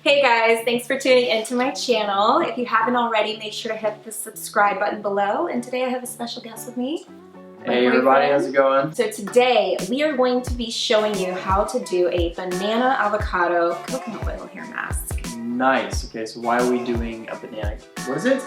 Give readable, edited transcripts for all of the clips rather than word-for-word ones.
Hey guys, thanks for tuning into my channel. If you haven't already, make sure to hit the subscribe button below. And today I have a special guest with me. Hey everybody, how's it going? So today we are going to be showing you how to do a banana avocado coconut oil hair mask. Nice. Okay, so why are we doing a banana? What is it?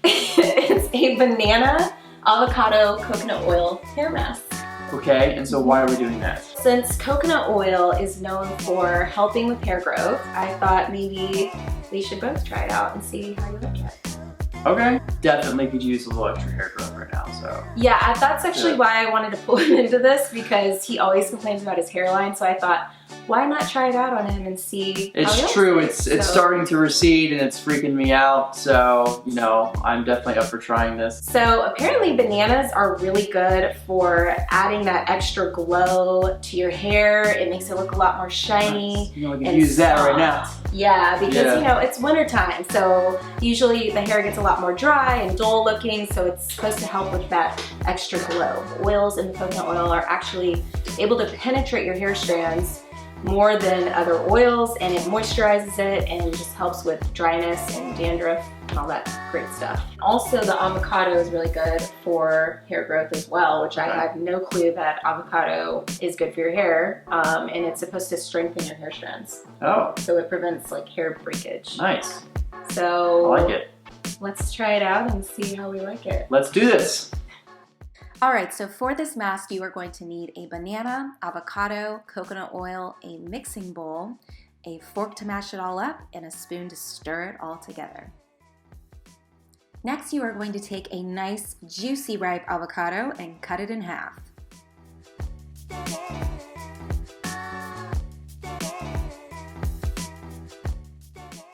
It's a banana avocado coconut oil hair mask. Okay, and so why are we doing that? Since coconut oil is known for helping with hair growth, I thought maybe we should both try it out and see how you like it. Okay, definitely could use a little extra hair growth right now, so. Yeah, that's actually why I wanted to pull him into this, because he always complains about his hairline, so I thought, why not try it out on him and see how It's true, it's starting to recede and it's freaking me out, so, you know, I'm definitely up for trying this. So apparently bananas are really good for adding that extra glow to your hair. It makes it look a lot more shiny. You know, we can use that right now. Yeah, because you know, it's winter time, so usually the hair gets a lot more dry and dull looking, so it's supposed to help with that extra glow. Oils in the coconut oil are actually able to penetrate your hair strands more than other oils, and it moisturizes it and just helps with dryness and dandruff and all that great stuff. Also, the avocado is really good for hair growth as well, which I had no clue that avocado is good for your hair, and it's supposed to strengthen your hair strands. Oh. So it prevents like hair breakage. Nice. So I like it. Let's try it out and see how we like it. Let's do this. All right, so for this mask, you are going to need a banana, avocado, coconut oil, a mixing bowl, a fork to mash it all up, and a spoon to stir it all together. Next, you are going to take a nice, juicy, ripe avocado and cut it in half.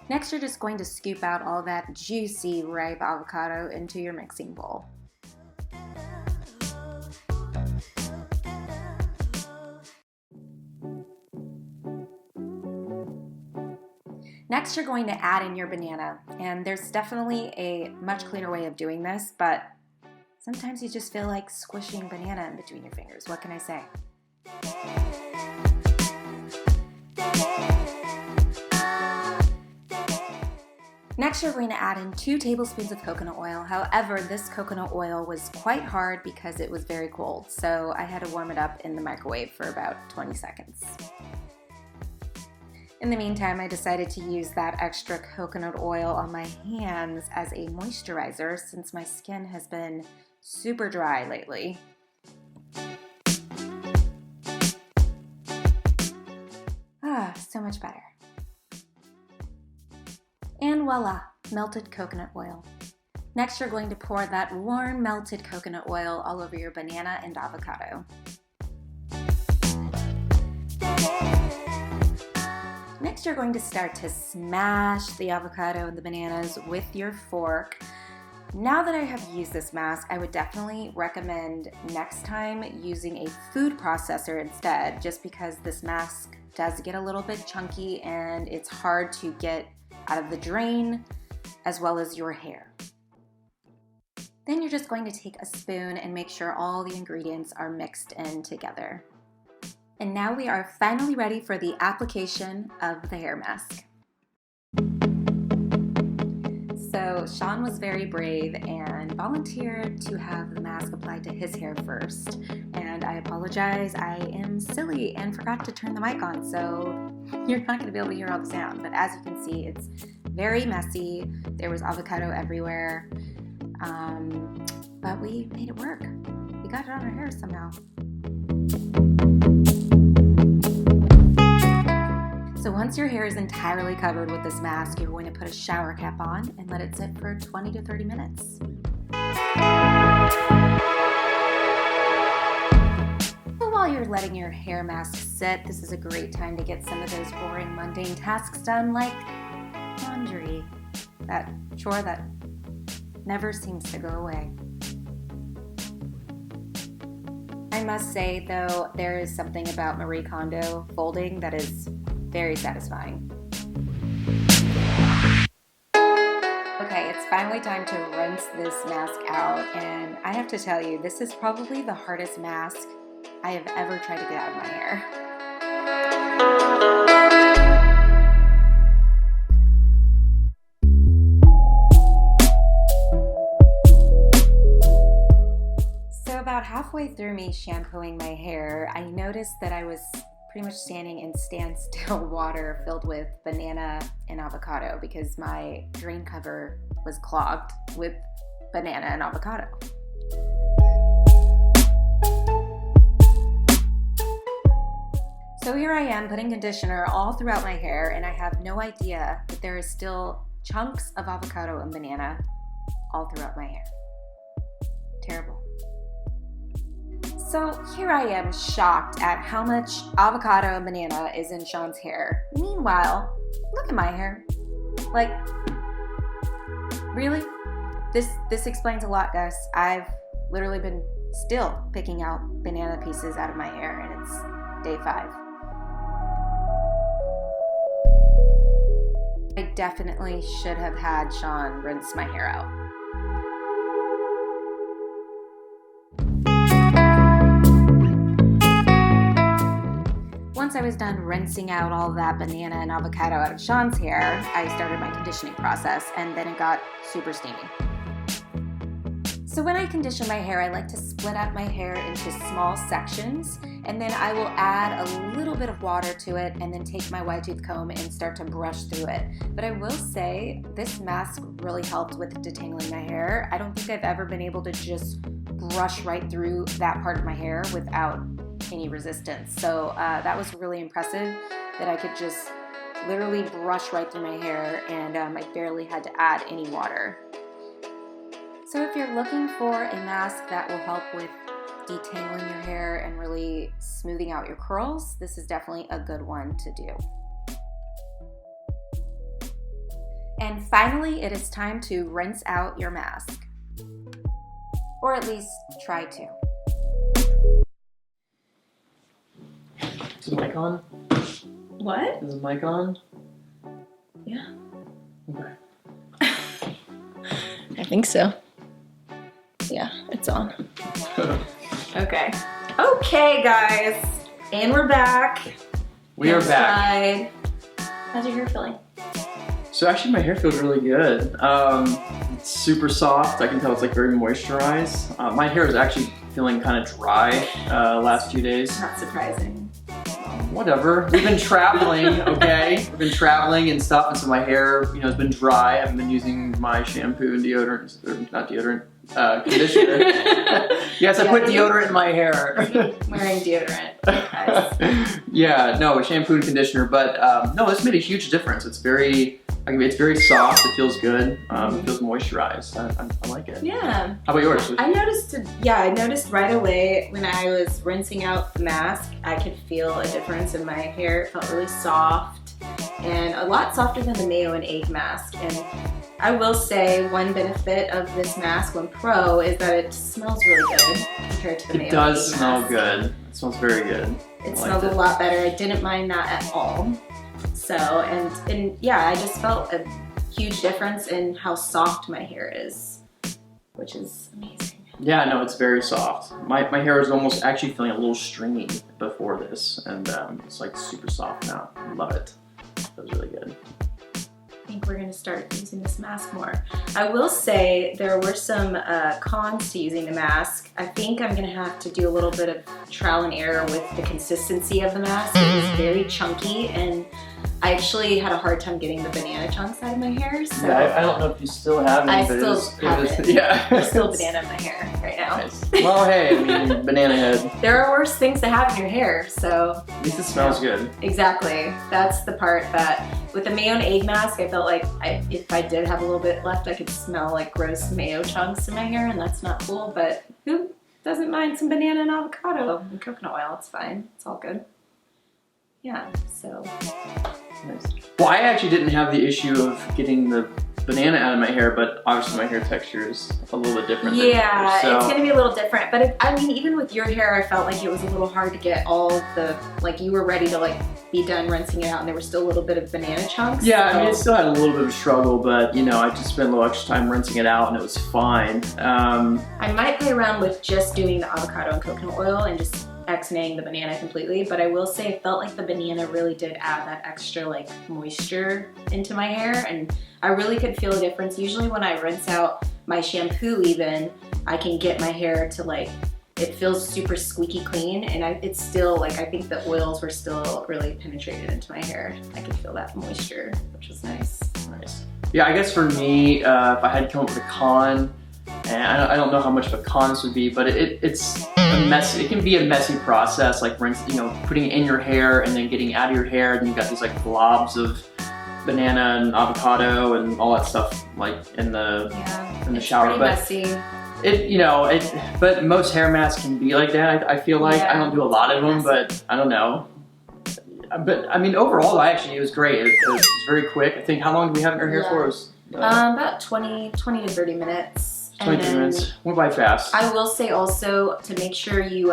Next, you're just going to scoop out all that juicy, ripe avocado into your mixing bowl. Next, you're going to add in your banana, and there's definitely a much cleaner way of doing this, but sometimes you just feel like squishing banana in between your fingers. What can I say? Next, you're going to add in 2 tablespoons of coconut oil. However, this coconut oil was quite hard because it was very cold, so I had to warm it up in the microwave for about 20 seconds. In the meantime, I decided to use that extra coconut oil on my hands as a moisturizer since my skin has been super dry lately. So much better. And voila, melted coconut oil. Next, you're going to pour that warm melted coconut oil all over your banana and avocado. Next, you're going to start to smash the avocado and the bananas with your fork. Now that I have used this mask, I would definitely recommend next time using a food processor instead, just because this mask does get a little bit chunky and it's hard to get out of the drain as well as your hair. Then you're just going to take a spoon and make sure all the ingredients are mixed in together. And now we are finally ready for the application of the hair mask. So Sean was very brave and volunteered to have the mask applied to his hair first. And I apologize, I am silly and forgot to turn the mic on, so you're not going to be able to hear all the sound. But as you can see, it's very messy. There was avocado everywhere. But we made it work. We got it on our hair somehow. So once your hair is entirely covered with this mask, you're going to put a shower cap on and let it sit for 20 to 30 minutes. So while you're letting your hair mask sit, this is a great time to get some of those boring, mundane tasks done, like laundry, that chore that never seems to go away. I must say, though, there is something about Marie Kondo folding that is very satisfying. Okay, it's finally time to rinse this mask out, and I have to tell you, this is probably the hardest mask I have ever tried to get out of my hair. halfway through me shampooing my hair, I noticed that I was pretty much standing in standstill water filled with banana and avocado because my drain cover was clogged with banana and avocado. So here I am putting conditioner all throughout my hair, and I have no idea that there is still chunks of avocado and banana all throughout my hair. Terrible. So here I am shocked at how much avocado and banana is in Sean's hair. Meanwhile, look at my hair. Like, really? This explains a lot, guys. I've literally been still picking out banana pieces out of my hair, and it's day 5. I definitely should have had Sean rinse my hair out. Once I was done rinsing out all that banana and avocado out of Sean's hair, I started my conditioning process, and then it got super steamy. So when I condition my hair, I like to split up my hair into small sections, and then I will add a little bit of water to it and then take my wide tooth comb and start to brush through it. But I will say this mask really helped with detangling my hair. I don't think I've ever been able to just brush right through that part of my hair without any resistance. So that was really impressive that I could just literally brush right through my hair, and I barely had to add any water. So if you're looking for a mask that will help with detangling your hair and really smoothing out your curls, this is definitely a good one to do. And finally, it is time to rinse out your mask. Or at least try to. Is the mic on? What? Is the mic on? Yeah. Okay. I think so. Yeah, it's on. Okay. Okay, guys. And we're back. We are back. How's your hair feeling? So actually my hair feels really good. It's super soft. I can tell it's like very moisturized. My hair is actually feeling kind of dry last few days. Not surprising. Whatever. We've been traveling, okay? We've been traveling and stuff, and so my hair, has been dry. I haven't been using my shampoo and deodorant, or not deodorant, conditioner. Yes, I put deodorant in my hair. Wearing deodorant, guys. Yeah, no, shampoo and conditioner, but no, this made a huge difference. It's very soft. It feels good. It feels moisturized. I like it. Yeah. How about yours? I noticed right away when I was rinsing out the mask, I could feel a difference in my hair. It felt really soft and a lot softer than the mayo and egg mask. And I will say one benefit of this mask when pro is that it smells really good compared to the mayo and egg mask. It does smell good. It smells very good. It smells a lot better. I didn't mind that at all. So, and yeah, I just felt a huge difference in how soft my hair is, which is amazing. Yeah, no, it's very soft. My hair was almost actually feeling a little stringy before this, and it's like super soft now. I love it. That was really good. I think we're going to start using this mask more. I will say there were some cons to using the mask. I think I'm going to have to do a little bit of trial and error with the consistency of the mask. It was very chunky, and I actually had a hard time getting the banana chunks out of my hair. So yeah, I don't know if you still have any, but yeah. There's still banana in my hair right now. Nice. Well, hey, I mean, banana head. There are worse things to have in your hair, so. At least it smells good. Exactly. That's the part that, with the mayo and egg mask, I felt like if I did have a little bit left, I could smell like gross mayo chunks in my hair, and that's not cool, but who doesn't mind some banana and avocado and coconut oil? It's fine. It's all good. Yeah, so. Nice. Well, I actually didn't have the issue of getting the banana out of my hair, but obviously my hair texture is a little bit different than yours, so. It's gonna be a little different, but I mean, even with your hair, I felt like it was a little hard to get all the, like you were ready to like be done rinsing it out and there was still a little bit of banana chunks. Yeah, so. I mean, it still had a little bit of struggle, but I just spent a little extra time rinsing it out and it was fine. I might play around with just doing the avocado and coconut oil and just X-naying the banana completely, but I will say it felt like the banana really did add that extra like moisture into my hair, and I really could feel a difference. Usually when I rinse out my shampoo even, I can get my hair to like it feels super squeaky clean, and it's still like, I think the oils were still really penetrated into my hair. I could feel that moisture, which was nice. Nice. Yeah, I guess for me, if I had to come up with a con, and I don't know how much of a con this would be, but it's a messy. It can be a messy process, like putting it in your hair and then getting out of your hair, and you got these like blobs of banana and avocado and all that stuff like in the shower. Pretty messy. But most hair masks can be like that. I feel like I don't do a lot of them, but I don't know. But I mean, overall, it was great. It was very quick. I think, how long did we have in our hair for? It was, about 20 to 30 minutes. 20 minutes. Went by fast. I will say also to make sure you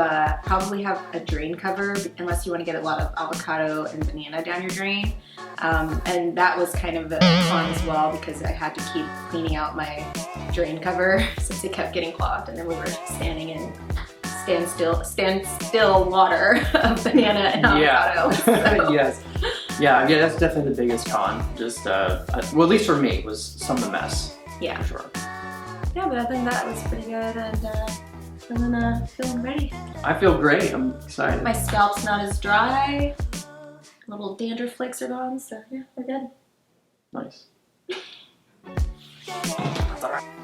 probably have a drain cover, unless you want to get a lot of avocado and banana down your drain. And that was kind of a con as well, because I had to keep cleaning out my drain cover since it kept getting clogged, and then we were standing in standstill water of banana and avocado. So. Yes. Yeah, that's definitely the biggest con. Just, well, at least for me, was some of the mess. Yeah. For sure. Yeah, but other than that, it was pretty good, and I'm feeling ready. I feel great. I'm excited. My scalp's not as dry. Little dandruff flakes are gone, so yeah, we're good. Nice. That's all right.